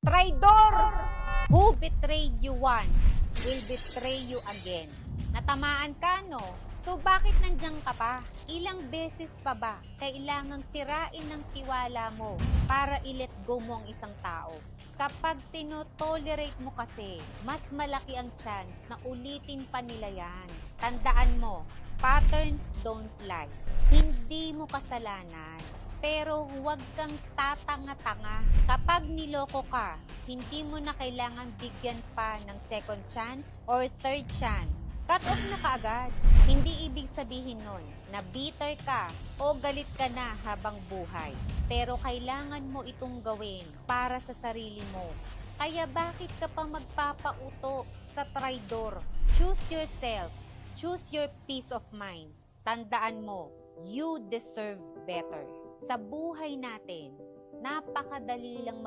Traidor! Who betrayed you once will betray you again. Natamaan ka, no? So bakit nandiyan ka pa? Ilang beses pa ba kailangang sirain ng tiwala mo para i-let go mo ang isang tao? Kapag tinotolerate mo kasi, mas malaki ang chance na ulitin pa nila yan. Tandaan mo, patterns don't lie. Hindi mo kasalanan. Pero huwag kang tatanga-tanga. Kapag niloko ka, hindi mo na kailangan bigyan pa ng second chance or third chance. Cut off na kaagad. Hindi ibig sabihin nun na bitter ka o galit ka na habang buhay. Pero kailangan mo itong gawin para sa sarili mo. Kaya bakit ka pa magpapauto sa traidor? Choose yourself. Choose your peace of mind. Tandaan mo, you deserve better. Sa buhay natin, napakadali lang